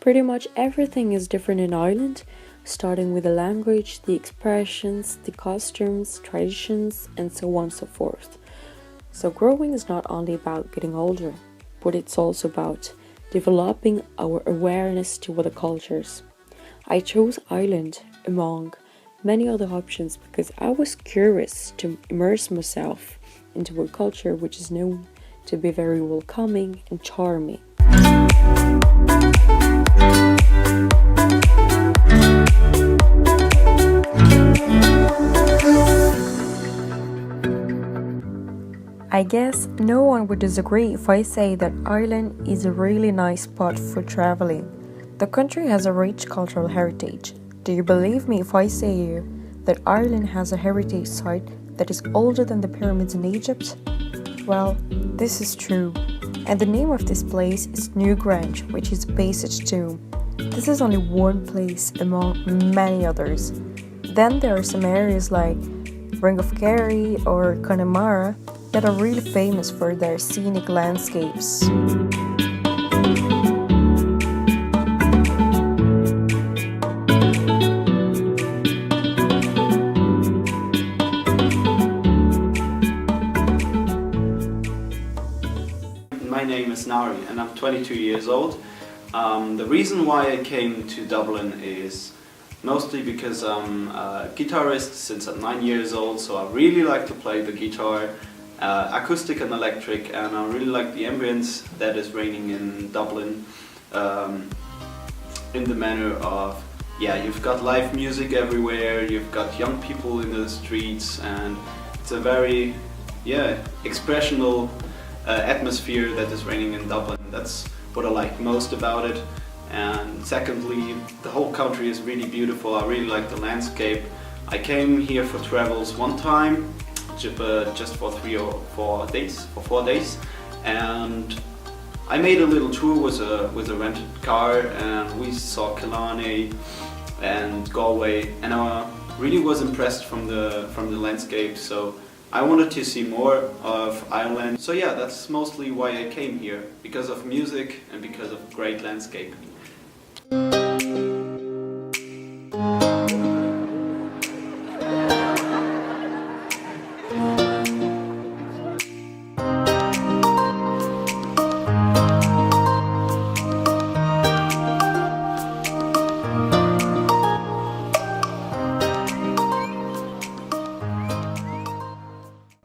Pretty much everything is different in Ireland, starting with the language, the expressions, the costumes, traditions, and so on and so forth. So growing is not only about getting older, but it's also about developing our awareness to other cultures. I chose Ireland among many other options because I was curious to immerse myself into a culture which is known to be very welcoming and charming. I guess no one would disagree if I say that Ireland is a really nice spot for traveling. The country has a rich cultural heritage. Do you believe me if I say you that Ireland has a heritage site that is older than the pyramids in Egypt? Well, this is true. And the name of this place is Newgrange, which is a Passage Tomb. This is only one place among many others. Then there are some areas like Ring of Kerry or Connemara that are really famous for their scenic landscapes. My name is Nari and I'm 22 years old. The reason why I came to Dublin is mostly because I'm a guitarist since I'm 9 years old, so I really like to play the guitar, acoustic and electric, and I really like the ambience that is reigning in Dublin, in the manner of, you've got live music everywhere, you've got young people in the streets, and it's a very, expressional atmosphere that is reigning in Dublin. That's what I like most about it. And secondly, the whole country is really beautiful. I really like the landscape. I came here for travels one time, just for 4 days, and I made a little tour with a rented car, and we saw Killarney and Galway, and I really was impressed from the landscape. So I wanted to see more of Ireland. So yeah, that's mostly why I came here, because of music and because of great landscape.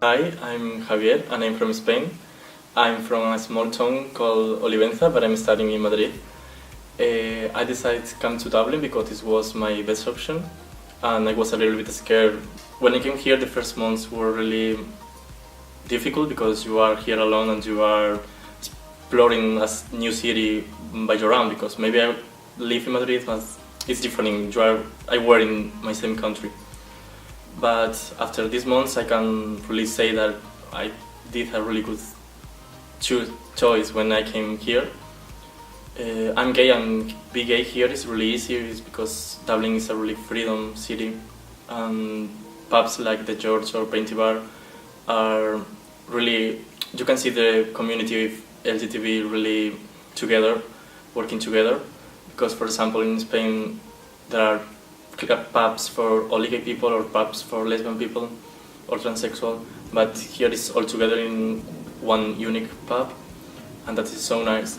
Hi, I'm Javier and I'm from Spain. I'm from a small town called Olivenza, but I'm studying in Madrid. I decided to come to Dublin because this was my best option, and I was a little bit scared. When I came here, the first months were really difficult because you are here alone and you are exploring a new city by your own, because maybe I live in Madrid, but it's different. I were in my same country. But after these months, I can really say that I did a really good choice when I came here. I'm gay, and being gay here is really easy. It's because Dublin is a really freedom city, and pubs like the George or Painty Bar are really, you can see the community of LGTB really together, working together. Because for example in Spain there are pubs for only gay people or pubs for lesbian people or transsexual, but here it's all together in one unique pub, and that is so nice.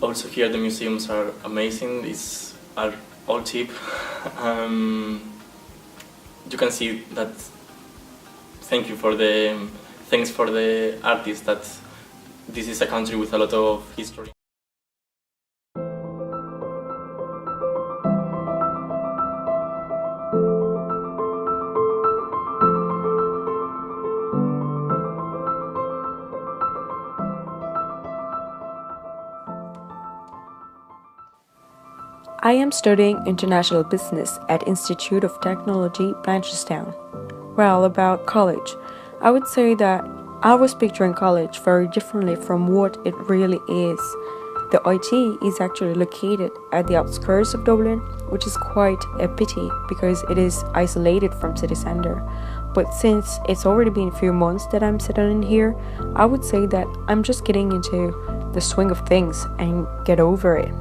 Also here the museums are amazing, are all cheap. You can see that thanks for the artists, that this is a country with a lot of history. I am studying international business at Institute of Technology, Blanchardstown. Well, about college, I would say that I was picturing college very differently from what it really is. The IT is actually located at the outskirts of Dublin, which is quite a pity because it is isolated from city centre. But since it's already been a few months that I'm settling here, I would say that I'm just getting into the swing of things and get over it.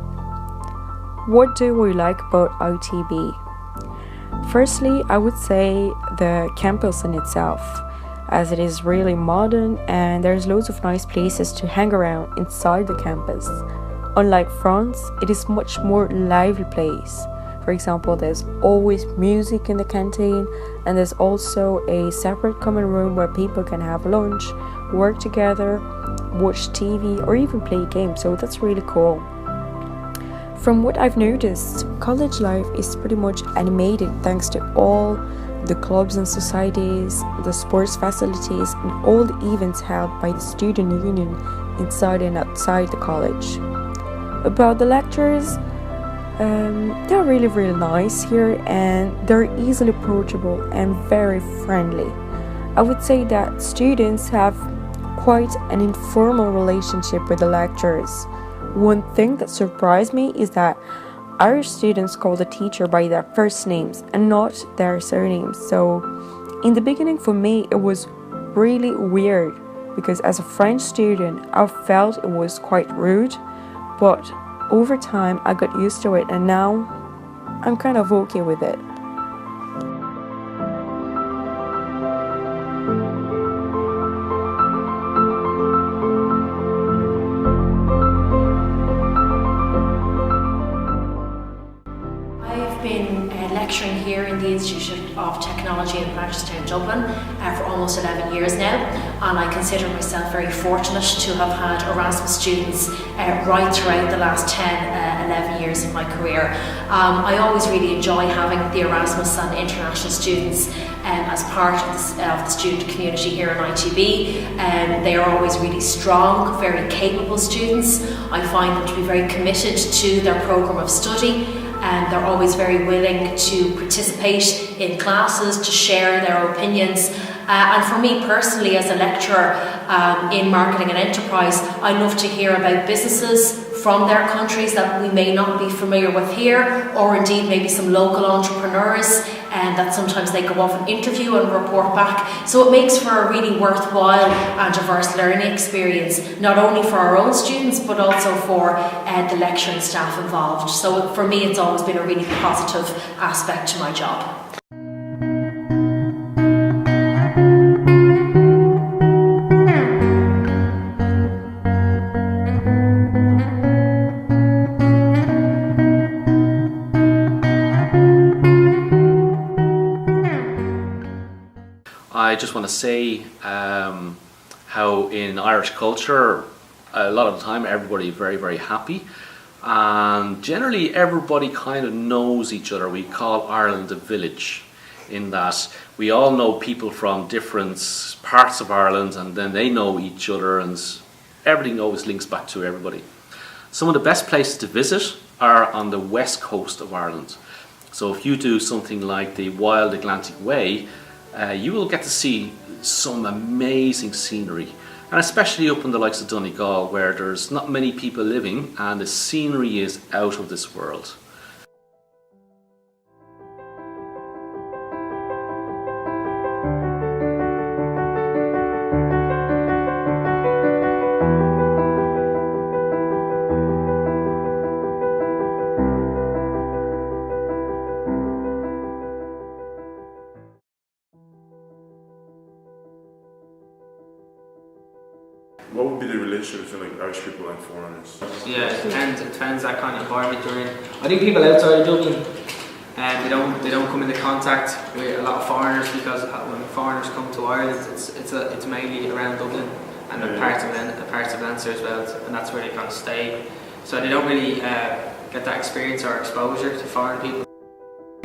What do we like about ITB? Firstly, I would say the campus in itself, as it is really modern and there's loads of nice places to hang around inside the campus. Unlike France, it is much more lively place. For example, there's always music in the canteen, and there's also a separate common room where people can have lunch, work together, watch TV, or even play games, so that's really cool. From what I've noticed, college life is pretty much animated thanks to all the clubs and societies, the sports facilities, and all the events held by the student union inside and outside the college. About the lectures, they're really nice here, and they're easily approachable and very friendly. I would say that students have quite an informal relationship with the lecturers. One thing that surprised me is that Irish students call the teacher by their first names and not their surnames. So in the beginning for me it was really weird because as a French student I felt it was quite rude, but over time I got used to it and now I'm kind of okay with it. Lecturing here in the Institute of Technology in Blanchardstown, Dublin for almost 11 years now, and I consider myself very fortunate to have had Erasmus students right throughout the last 11 years of my career. I always really enjoy having the Erasmus and international students as part of the student community here in ITB. They are always really strong, very capable students. I find them to be very committed to their programme of study. And they're always very willing to participate in classes, to share their opinions. And for me personally, as a lecturer in marketing and enterprise, I love to hear about businesses from their countries that we may not be familiar with here, or indeed maybe some local entrepreneurs and that sometimes they go off and interview and report back. So it makes for a really worthwhile and diverse learning experience, not only for our own students but also for the lecturing staff involved. So for me it's always been a really positive aspect to my job. I just want to say how in Irish culture a lot of the time everybody is very happy, and generally everybody kind of knows each other. We call Ireland a village in that we all know people from different parts of Ireland and then they know each other and everything always links back to everybody. Some of the best places to visit are on the west coast of Ireland. So if you do something like the Wild Atlantic Way, you will get to see some amazing scenery, and especially up in the likes of Donegal where there's not many people living and the scenery is out of this world. What would be the relationship between like Irish people and foreigners? Yeah, it depends that kind of environment you're in. I think people outside of Dublin, they don't come into contact with a lot of foreigners because when foreigners come to Ireland, it's mainly around Dublin and parts of Leinster as well, and that's where they kind of stay. So they don't really get that experience or exposure to foreign people.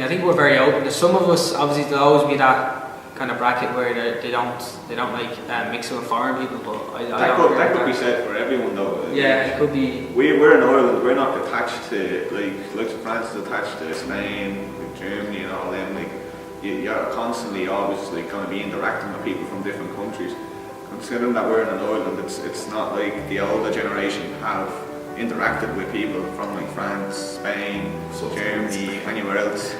I think we're very open. There's some of us, obviously, there'll always be that kind of bracket where they don't like mix with foreign people. But that could be said for everyone though. Yeah, it could be. We're in Ireland. We're not attached to like France is attached to Spain, Germany, and all them. Like you're constantly, always like going to be interacting with people from different countries. Considering that we're in an island, it's not like the older generation have interacted with people from like France, Spain, Germany, anywhere else.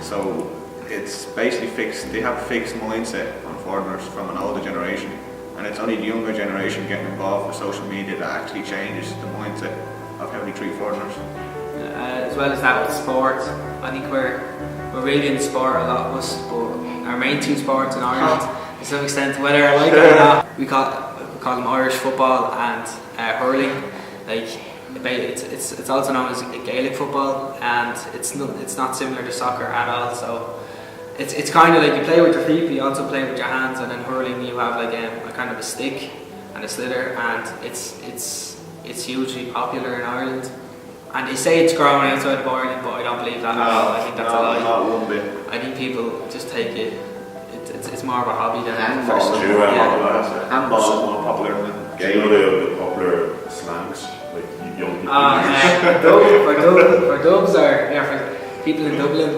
So it's basically fixed. They have a fixed mindset on foreigners from an older generation, and it's only the younger generation getting involved with social media that actually changes the mindset of how they treat foreigners. As well as that with sport, I think we're really into sport, a lot of us, but our main two sports in Ireland, to some extent, whether I like it or not, we call them Irish football and hurling. Like it's also known as Gaelic football, and it's not similar to soccer at all. So it's kind of like you play with your feet, but you also play with your hands. And then hurling, you have like a kind of a stick and a sliotar, and it's hugely popular in Ireland. And they say it's growing outside of Ireland, but I don't believe that at all. I think that's a lie. Not one bit. I think people just take it. It's more of a hobby than Handball. Handball is more popular than Do you know the popular slangs? Like young people. For Dubs for people in Dublin,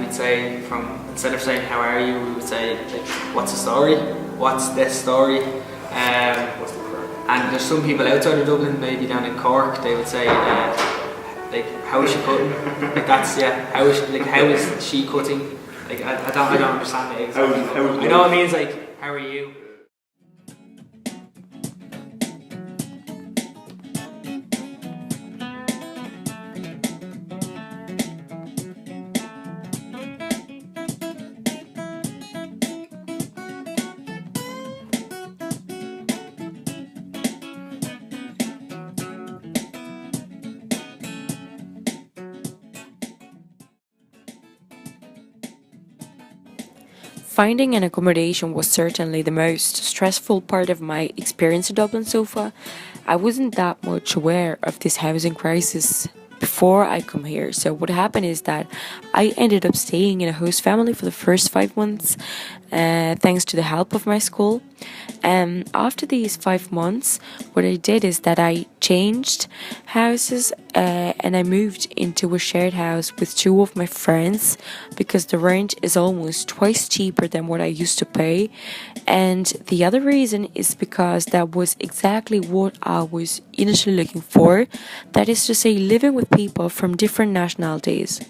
we'd say instead of saying how are you, we would say like, what's the story? What's this story? And there's some people outside of Dublin, maybe down in Cork, they would say like how is she cutting? Like that's how is she cutting? Like I don't understand it exactly. I know it means like how are you? Finding an accommodation was certainly the most stressful part of my experience in Dublin so far. I wasn't that much aware of this housing crisis before I come here. So what happened is that I ended up staying in a host family for the first 5 months, thanks to the help of my school. After these 5 months, what I did is that I changed houses and I moved into a shared house with 2 of my friends because the rent is almost twice cheaper than what I used to pay. And the other reason is because that was exactly what I was initially looking for. That is to say, living with people from different nationalities.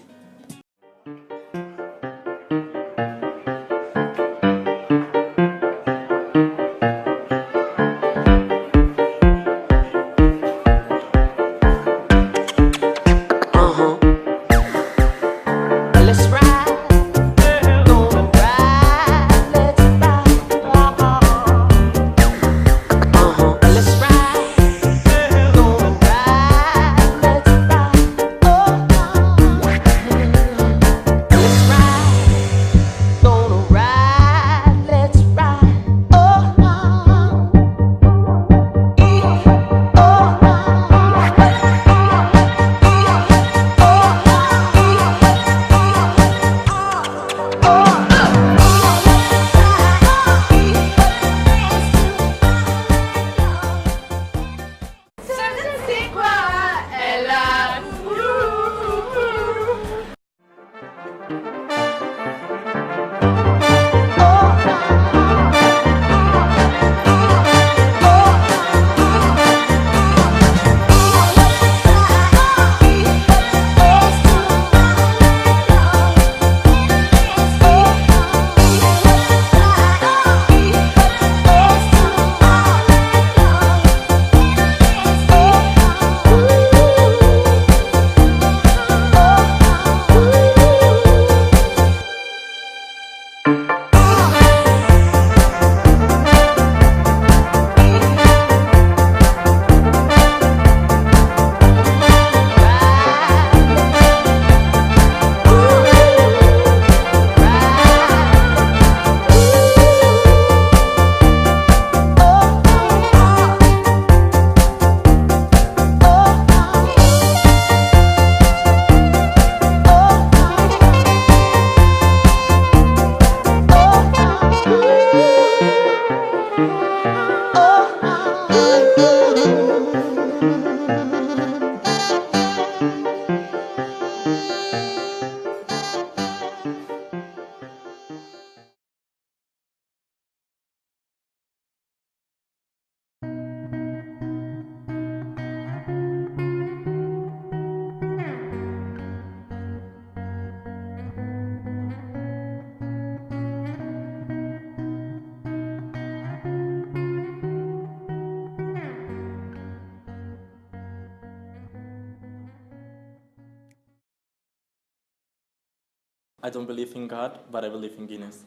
I don't believe in God, but I believe in Guinness.